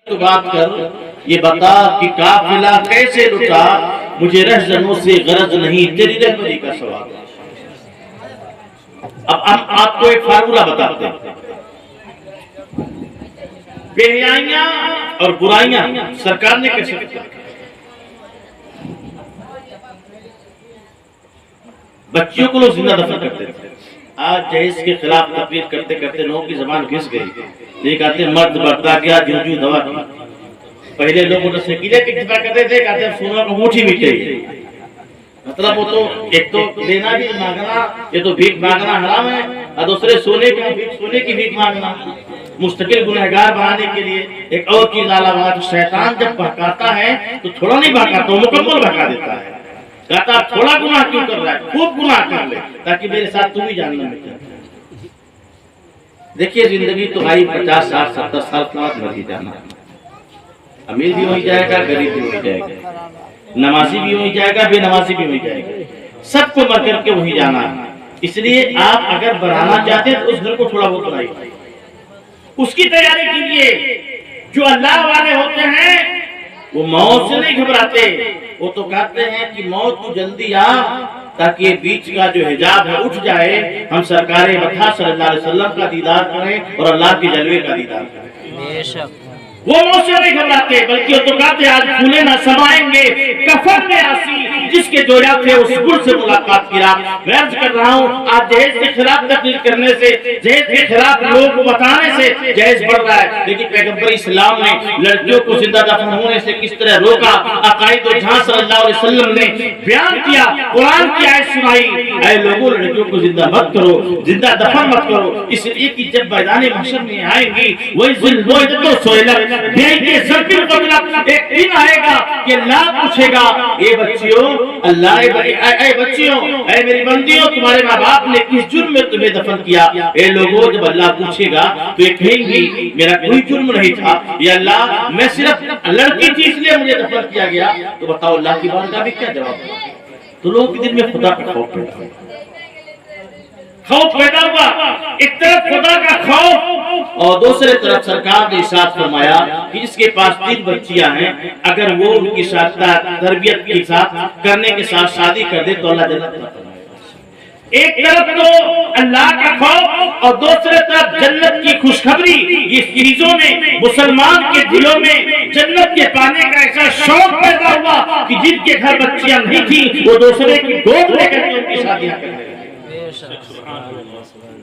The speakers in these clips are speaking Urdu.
تو بات کر یہ بتا کہ قافلہ کیسے لٹا، مجھے رہزنوں سے غرض نہیں تیری رہبری کا سوال۔ اب ہم آپ کو ایک فارمولہ بتاتے ہیں، بے حیائیاں اور برائیاں سرکار نے کیسے کیا؟ بچیوں کو لوگ زندہ دفن کرتے تھے۔ آج جہیز کے خلاف تقریر کرتے کرتے لوگوں کی زبان گھس گئی، یہ کہتے ہیں مرد بڑھتا گیا جو دوا کی۔ پہلے لوگ موٹر سائیکلیں کی دفاع کرتے تھے، کہتے ہیں سونا کو انگوٹھی بھی چاہیے۔ مطلب وہ تو ایک تو لینا بھی مانگنا، یہ تو بھیک مانگنا حرام ہے، اور دوسرے سونے کی بھیک مانگنا مستقل گنہگار بنانے کے لیے ایک اور چیز علاوہ۔ شیطان جب بہکاتا ہے تو تھوڑا نہیں بہکاتا، وہ مکمل بہکا دیتا ہے۔ کہتا تھوڑا گناہ کیوں کر رہا ہے، خوب گناہ کر لے تاکہ میرے ساتھ تم بھی جاننا میں کیا۔ دیکھیے زندگی تو آئی 50 60 70 سال کے بعد مر ہی جانا، امیر بھی ہو جائے گا، غریب بھی ہو جائے گا، نمازی بھی ہو جائے گا، بے نمازی بھی ہو جائے گا، سب کو مر کر کے وہی جانا ہے۔ اس لیے آپ اگر بڑھانا چاہتے ہیں تو اس گھر کو تھوڑا بہت بڑھائیے، اس کی تیاری کیجیے۔ جو اللہ والے ہوتے ہیں وہ موت سے نہیں گھبراتے، وہ تو کہتے ہیں کہ موت تو جلدی آ تاکہ بیچ کا جو حجاب ہے اٹھ جائے، ہم سرکار مدح صلی اللہ علیہ وسلم کا دیدار کریں اور اللہ کے جلوے کا دیدار کریں۔ وہ موت سے نہیں گھبراتے، بلکہ وہ تو کہتے ہیں آج پھولے نہ سمائیں گے کفن میں آسی، جس کے جویا تھے اس گل سے ملاقات کی رات۔ میں عرض کر رہا ہوں آج جہیز کے خلاف تقریر کرنے سے، جہیز کے خلاف لوگوں کو بتانے سے جہیز بڑھ رہا ہے، لیکن پیغمبر اسلام نے لڑکیوں کو زندہ دفن ہونے سے کس طرح روکا، عقائد و جہاں صلی اللہ علیہ وسلم نے بیان کیا، قرآن کی آیت سنائی، اے لوگوں لڑکیوں کو زندہ مت کرو، زندہ دفن مت کرو، اس لیے کہ جب میدان محشر میں آئیں گی وہی ذل و سہولت ایک دن آئے گا کہ اللہ پوچھے گا اے بچیوں، اے بچیوں، اے میری بندیوں، تمہارے ماں باپ نے کس جرم میں تمہیں دفن کیا؟ اے لوگوں جب اللہ پوچھے گا تو یہ کہیں گی میرا کوئی جرم نہیں تھا یا اللہ میں صرف لڑکی تھی اس لیے مجھے دفن کیا گیا۔ تو بتاؤ اللہ کی بات کا بھی کیا جواب ہے؟ تو لوگوں کے دل میں خدا کا خوف پیدا ہوا، خوف پیدا ہوا، ایک طرف خدا کا خوف اور دوسرے طرف سرکار نے ارشاد فرمایا کہ جس کے پاس 3 بچیاں ہیں اگر وہ ان کی ساتھ تربیت کے ساتھ کرنے کے ساتھ شادی کر دے تو اللہ جنت میں۔ ایک طرف تو اللہ کا خوف اور دوسرے طرف جنت کی خوشخبری، یہ چیزوں نے مسلمان کے دلوں میں جنت کے پانے کا ایسا شوق پیدا ہوا کہ جن کے گھر بچیاں نہیں تھی وہ دوسرے کی گود لے کر کے ان کی شادیاں کر رہے ہیں۔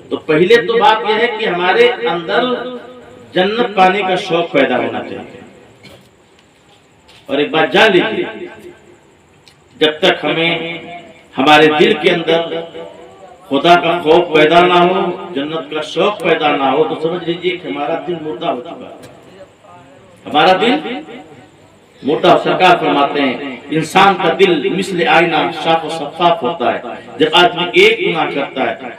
تو پہلے تو بات یہ ہے کہ ہمارے اندر جنت پانے کا شوق پیدا ہونا چاہیے، اور ایک بات جان لیجیے جب تک ہمیں ہمارے دل کے اندر خدا کا خوف پیدا نہ ہو، جنت کا شوق پیدا نہ ہو، تو سمجھ لیجیے کہ ہمارا دل مردہ ہو چکا ہے، ہمارا دل مردہ۔ سرکار فرماتے ہیں انسان کا دل مثل آئینہ صاف و شفاف ہوتا ہے، جب آدمی ایک گناہ کرتا ہے،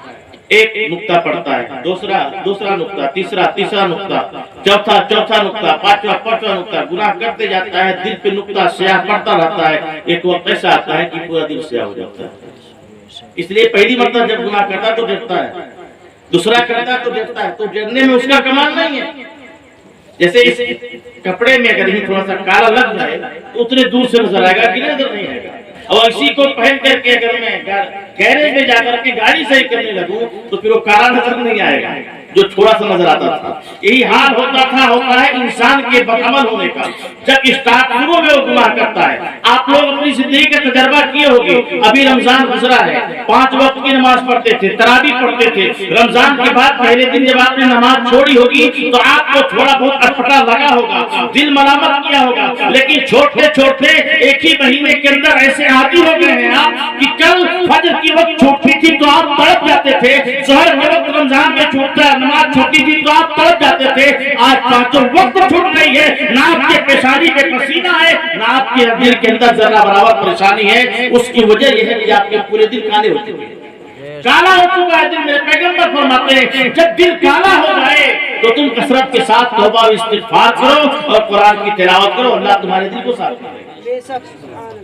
ایک نقطہ پڑتا ہے، دوسرا نقطہ، تیسرا نقطہ، چوتھا نقطہ، پانچواں نقطہ، گناہ کرتے جاتا ہے، دل پہ نقطہ سیاہ پڑتا رہتا ہے، ایک وقت ایسا آتا ہے کہ پورا دل سیاہ ہو جاتا ہے۔ اس لیے پہلی مرتبہ جب گناہ کرتا ہے تو ڈرتا ہے، دوسرا کرتا ہے تو ڈرتا ہے، تو ڈرنے میں اس کا کمال نہیں ہے۔ جیسے اس کپڑے میں اگر ہی تھوڑا سا کالا لگ جائے تو اتنے دور سے نظر آئے گا کہ نظر نہیں آئے گا، اور اسی کو پہن کر کے اگر میں گیرج میں جا کر کے گاڑی صحیح کرنے لگوں تو پھر وہ کالا نظر نہیں آئے گا جو تھوڑا سا نظر آتا تھا۔ یہی حال ہوتا ہے انسان کے بدعمل ہونے کا، جب شروع میں وہ گناہ کرتا ہے۔ آپ لوگ اپنی زندگی کا تجربہ کیے ہوگے، ابھی رمضان گزرا ہے، 5 وقت کی نماز پڑھتے تھے، تراویح پڑھتے تھے، رمضان کے بعد پہلے دن جب آپ نے نماز چھوڑی ہوگی تو آپ کو تھوڑا بہت اٹپٹا لگا ہوگا، دل ملامت کیا ہوگا، لیکن چھوڑتے ایک ہی مہینے کے اندر ایسے عادی ہو گئے ہیں آپ کہ کل فجر کی وقت چھوٹی تھی تو آپ تڑپ جاتے تھے، ظہر کے وقت رمضان میں چھوٹتا ہے، نماز چھوٹی تھی تو آپ تڑپ جاتے تھے، آج 5 وقت چھوٹ رہی ہے، نہ آپ کے پیشانی پہ پسینہ ہے، نہ آپ کے دل کے اندر ذرہ برابر پریشانی ہے۔ اس کی وجہ یہ ہے کہ آپ کے پورے دل کالے ہو چکے ہیں، کالا ہو چکا ہے دل میں۔ پیغمبر فرماتے ہیں جب دل کالا ہو جائے تو تم کثرت کے ساتھ توبہ و استغفار کرو اور قرآن کی تلاوت کرو، اللہ تمہارے دل کو صاف کرے گا۔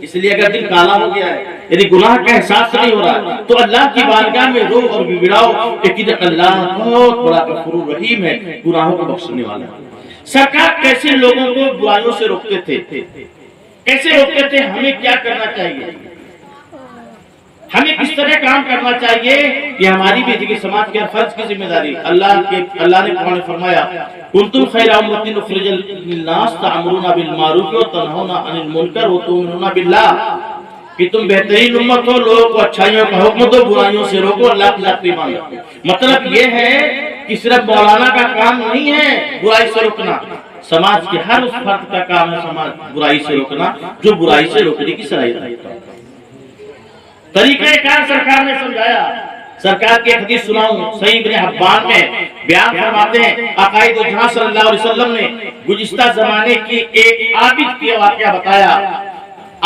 اس لیے اگر دل کالا ہو گیا ہے، یعنی گناہ کا احساس نہیں ہو رہا، تو اللہ کی بارگاہ میں رو اور گڑاؤ کہ اللہ بہت بڑا غفور رحیم ہے، گناہوں کو بخشنے والا ہے۔ سرکار کیسے لوگوں کو برائیوں سے روکتے تھے، کیسے روکتے تھے، ہمیں کیا کرنا چاہیے، ہمیں کس طرح کام کرنا چاہیے، یہ ہماری بھی دیکھیں سماج کے فرض کی ذمہ داری۔ اللہ نے قرآن میں فرمایا کنتم خیر امۃ اخرجت للناس تأمرون بالمعروف وتنہون عن المنکر وتؤمنون باللہ، کہ تم بہترین امت ہو، لوگوں کو اچھائیوں کا حکم دو، برائیوں سے روکو، اللہ کی ذات ایمان رکھو۔ مطلب یہ ہے کہ صرف مولانا کا کام نہیں ہے برائی سے روکنا، سماج کے ہر اس فرد کا کام ہے سماج برائی سے روکنا جو برائی سے روکنے کی صلاحیت رکھتا ہے۔ طریقہ کار سرکار نے سمجھایا۔ سرکار کی حدیث سناؤں، صحیح ابن حبان میں بیان فرماتے ہیں عقائد جہاں صلی اللہ علیہ وسلم نے گزشتہ زمانے کی ایک عابد کی واقعہ بتایا۔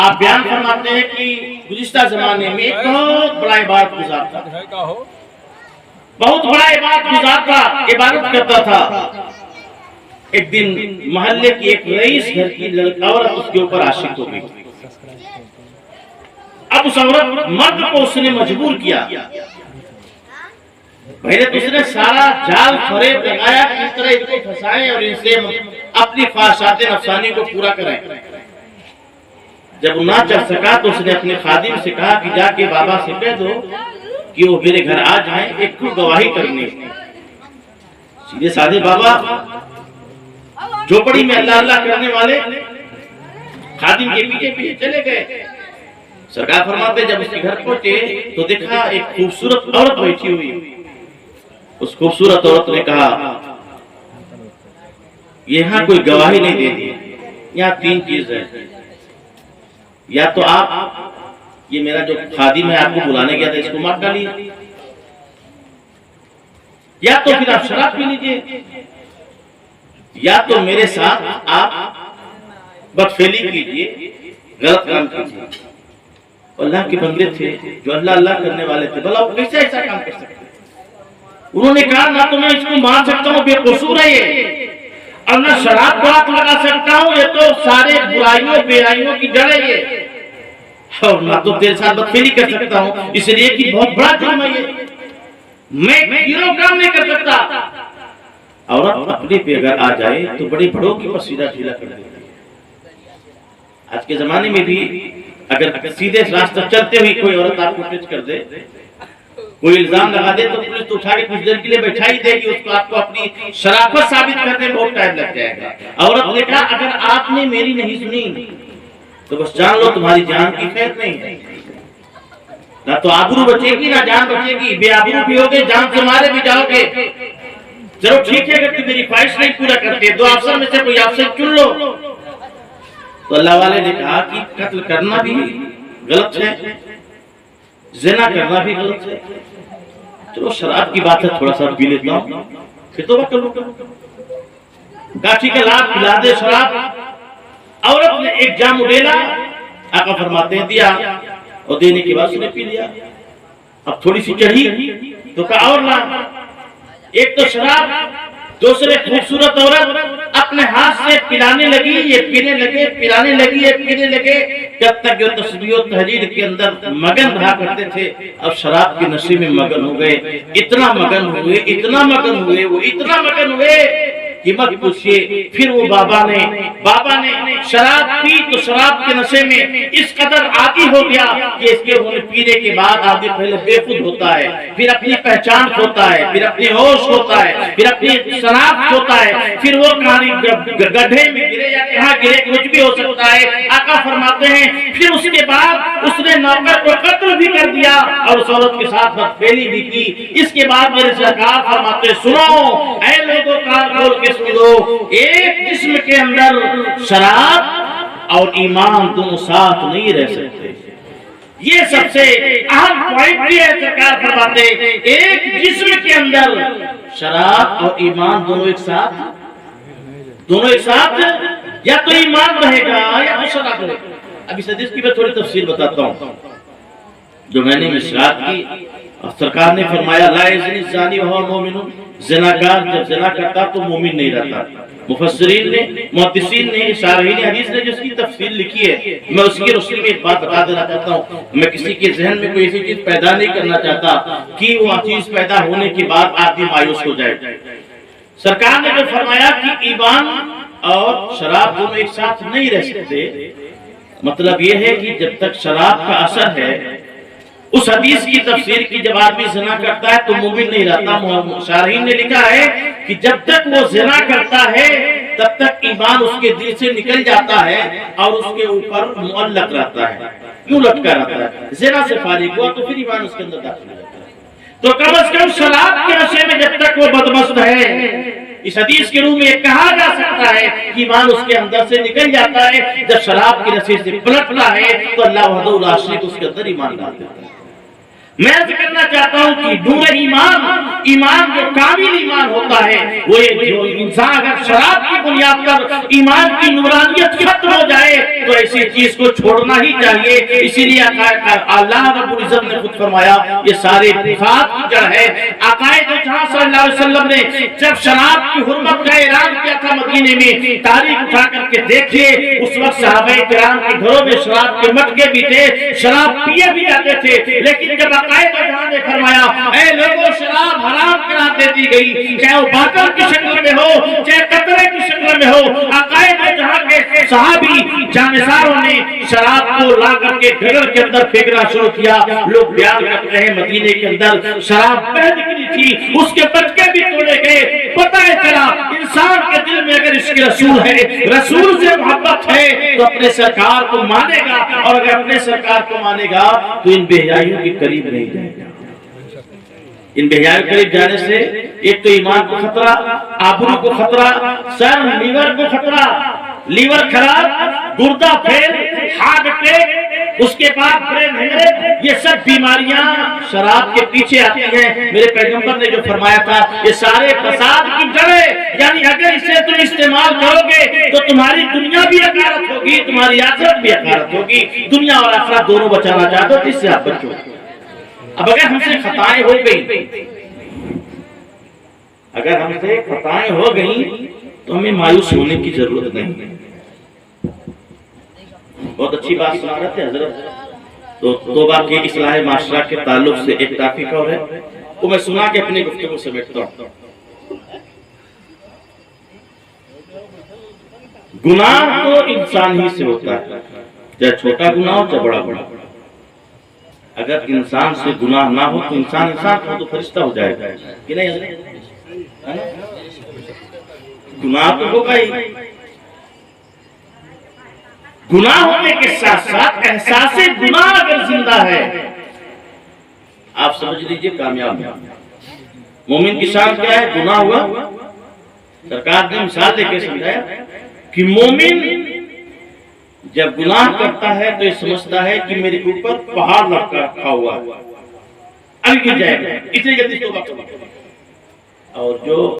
آپ بیان فرماتے ہیں کہ گزشتہ زمانے میں ایک بہت بڑا عبادت گزار تھا، بہت بڑا عبادت گزار تھا، عبادت کرتا تھا۔ ایک دن محلے کی ایک رئیس گھر کی لڑکا اور اس کے اوپر عاشق ہو گئی۔ اب اس عورت مرد کو اس نے مجبور کیا، پہلے تو اس نے سارا جال فریب لگایا کہ اس طرح ان کو پھنسائیں اور ان سے اپنی خواہشات نفسانی کو پورا کریں۔ جب نہ چل سکا تو اس نے اپنے خادم سے کہا کہ جا کے بابا سے کہہ دو کہ وہ میرے گھر آ جائیں، ایک کو گواہی کرنی۔ سیدھے سادھے بابا جھوپڑی میں اللہ اللہ کرنے والے خادم کے پیچھے پیچھے چلے گئے۔ سرکار فرماتے جب اس کے گھر پہنچے تو دیکھا ایک خوبصورت عورت بیٹھی ہوئی۔ اس خوبصورت عورت نے کہا یہاں کوئی گواہی نہیں دے دی، یہاں تین چیز ہے، یا تو آپ یہ میرا جو خادم ہے آپ کو بلانے گیا تھا اس کو مار ڈالیے، یا تو پھر آپ شراب پی لیجیے، یا تو میرے ساتھ آپ بدفعلی کیجیے، غلط کام کیجیے۔ اللہ کے بندے تھے جو اللہ اللہ کرنے والے تھے، بھلا وہ کیسے ایسا کام کر سکتے؟ انہوں نے کہا نہ تو میں اس کو مان سکتا ہوں، بے قصور ہے یہ، اور نہ شراب کو ہاتھ لگا سکتا ہوں، یہ تو سارے برائیوں بے آئیوں کی جڑ ہے یہ، اور نہ تو تیرے ساتھ بدفعلی کر سکتا ہوں، اس لیے کہ بہت بڑا جرم ہے یہ، میں یہ کام نہیں کر سکتا۔ عورت اپنے پہ اگر آ جائے تو بڑی بڑوں کی سیدھا ڈھیلا کر دیتی ہے۔ آج کے زمانے میں بھی اگر سیدھے راستہ چلتے ہوئی کوئی عورت آپ کو ٹچ کر دے، کوئی الزام لگا دے تو پولیس تو اٹھا کے کچھ دیر کے لیے بیٹھا ہی دے گی، اس کو آپ کو اپنی شرافت ثابت کرنے میں بہت ٹائم لگ جائے گا۔ عورت نے کہا اگر آپ نے میری نہیں سنی تو بس جان لو تمہاری جان کی خیر نہیں ہے، نہ تو آبرو بچے گی نہ جان بچے گی، بے آبرو بھی ہوگے، جان سے مارے بھی جاؤ گے۔ چلو ٹھیک ہے اگر تم میری خواہش نہیں پورا کرتے، دو افسر میں سے کوئی افسر چن لو۔ تو اللہ والے نے کہا کہ قتل کرنا بھی غلط ہے، زنا کرنا بھی غلط ہے، چلو شراب کی بات ہے تھوڑا سا پی لیتا ہوں پھر تو کر لوں۔ کہا ٹھیک ہے لا پلا دے شراب۔ عورت نے ایک جام اڈیلا، آقا فرماتے ہیں دیا، اور دینے کے بعد اس نے پی لیا۔ اب تھوڑی سی چڑھی تو کہا اور لا، ایک تو شراب، دوسرے خوبصورت عورت اپنے ہاتھ سے پلانے لگی، یہ پینے لگے، پلانے لگی، یہ پینے لگے، جب تک جو تسبیح و تحلیل کے اندر مگن رہا کرتے تھے اب شراب کے نشے میں مگن ہو گئے، اتنا مگن ہوئے، اتنا مگن ہوئے، وہ اتنا مگن ہوئے کہ مت پوچھئے۔ پھر وہ بابا نے شراب پی تو شراب کے نشے میں اس قدر عادی ہو گیا کہ اس کے پینے کے بعد آدمی پہلے بے خود ہوتا ہے، پھر اپنی پہچان کھوتا ہے، پھر اپنی ہوش ہوتا ہے، پھر اپنی شناخت ہوتا ہے، پھر وہ کہانی گڈھے میں گرے یا کہاں گرے کچھ بھی ہو سکتا ہے۔ آقا فرماتے ہیں پھر اس کے بعد اس نے نوکر کو قتل بھی کر دیا اور اس عورت کے ساتھ بدفعلی بھی کی۔ اس کے بعد میرے سرکار فرماتے ہیں سنو اے لوگوں کان کھول کے سن لو، ایک جسم کے اندر شراب اور ایمان دونوں ساتھ نہیں رہ سکتے۔ یہ سب سے اہم پوائنٹ بھی ہے، سرکار فرماتے ہیں ایک جسم کے اندر شراب اور ایمان دونوں ایک ساتھ یا تو ایمان رہے گا یا تو شراب رہے گا۔ اب اس حدیث کی میں تھوڑی تفسیر بتاتا ہوں جو میں نے مشکات کی۔ سرکار نے فرمایا لا یزنی الزانی وہو مومن، زناکار جب زنا کرتا تو مومن نہیں رہتا۔ مفسرین نے، محدثین نے، شارحین حدیث نے جس کی تفسیر لکھی ہے، میں اس کی روشنی میں ایک بات بتا دینا چاہتا ہوں۔ میں کسی کے ذہن میں کوئی ایسی چیز پیدا نہیں کرنا چاہتا کہ وہ چیز پیدا ہونے کے بعد آدمی مایوس ہو جائے۔ سرکار نے جو فرمایا کہ ایمان اور شراب دونوں ایک ساتھ نہیں رہ سکتے. مطلب یہ ہے کہ جب تک شراب کا اثر ہے، اس حدیث کی تفسیر کی جب آدمی زنا کرتا ہے تو مومن نہیں رہتا. شارحین نے لکھا ہے کہ جب تک وہ زنا کرتا ہے تب تک ایمان اس کے دل سے نکل جاتا ہے اور اس کے اوپر معلق رہتا ہے. کیوں لٹکا رہتا ہے؟ زنا سے فارغ ہوا تو پھر ایمان اس کے اندر داخل ہو جاتا ہے. تو کم از کم شراب کے نشے میں جب تک وہ بدمست ہے، اس حدیث کے روح میں یہ کہا جا سکتا ہے کہ ایمان اس کے اندر سے نکل جاتا ہے. جب شراب کے نشے سے پلٹتا ہے تو اللہ وحدہ لا شریک اس کے اندر ایمان ڈال دیتا ہے. میں عرض کرنا چاہتا ہوں کہ نور ایمان جو کامل ایمان ہوتا ہے، وہ جو انسان اگر شراب کی بنیاد پر ایمان کی نورانیت ختم ہو جائے تو ایسی چیز کو چھوڑنا ہی چاہیے. اسی لیے اللہ رب العزت نے خود فرمایا یہ سارے فساد کی جڑ ہے. عقائد جہاں صلی اللہ علیہ وسلم نے جب شراب کی حرمت کا اعلان کیا تھا مدینے میں، تاریخ اٹھا کر کے دیکھیے اس وقت صحابہ کرام کے گھروں میں شراب کے مٹکے بھی تھے، شراب پیے بھی جاتے تھے. لیکن جب عقائد جہاں نے فرمایا اے لوگوں شراب حرام قرار دے دی گئی، چاہے وہ باطل کی شکل میں ہو چاہے قطرے کی شکل میں ہو. عقائد جہاں کے صحابی جانساروں نے شراب کو لا کر کے گھر کے اندر پھینکنا شروع کیا. لوگ بیان کرتے ہیں مدینے کے اندر شراب بہہ نکلی تھی، اس کے مٹکے بھی توڑے گئے. پتہ چلا انسان کے دل میں اگر عشق رسول ہے، رسول سے محبت ہے تو اپنے سرکار کو مانے گا، اور اگر اپنے سرکار کو مانے گا تو ان بے حیائیوں کے قریب نہیں جائے گا. ان بے حیائیوں کے قریب جانے سے ایک تو ایمان کو خطرہ، آبرو کو خطرہ، سر لیور کو خطرہ، لیور خراب، گردہ فیل، ہارٹ اٹیک، اس کے بعد برین ہیمریج، یہ سب بیماریاں شراب کے پیچھے آتی ہیں. میرے پیغمبر نے جو فرمایا تھا یہ سارے فساد کی جڑیں، یعنی اگر اسے تم استعمال کرو گے تو تمہاری دنیا بھی حقارت ہوگی، تمہاری آخرت بھی حقارت ہوگی. دنیا اور آخرت دونوں بچانا چاہتے ہو تو اس سے آپ بچو. اب اگر ہم سے خطائیں ہو گئی، اگر ہم سے خطائیں ہو گئیں تو ہمیں مایوس ہونے کی ضرورت نہیں. بہت اچھی بات سنا رہے تھے حضرت. تو توبہ کے اصلاح معاشرہ کے تعلق سے ایک ٹاپک اور ہے، وہ میں سنا کے اپنی گفتگو سمیٹتا ہوں. گناہ تو انسان ہی سے ہوتا ہے، چاہے چھوٹا گناہ ہو چاہے بڑا. اگر انسان سے گناہ نہ ہو تو انسان ہو تو فرشتہ ہو جائے گا کہ نہیں حضرت؟ گناہ تو ہوگا ہی. گناہ ہونے کے ساتھ ساتھ احساس گناہ اگر زندہ ہے آپ سمجھ لیجئے کامیاب ہے. مومن کی شان کیا ہے؟ گناہ ہوا، سرکار نے مثال دے کے سمجھایا کہ مومن جب گناہ کرتا ہے تو یہ سمجھتا ہے کہ میرے اوپر پہاڑ رکھا ہوا اب گر جائے گا، اتنی جلدی توبہ کرو. اور جو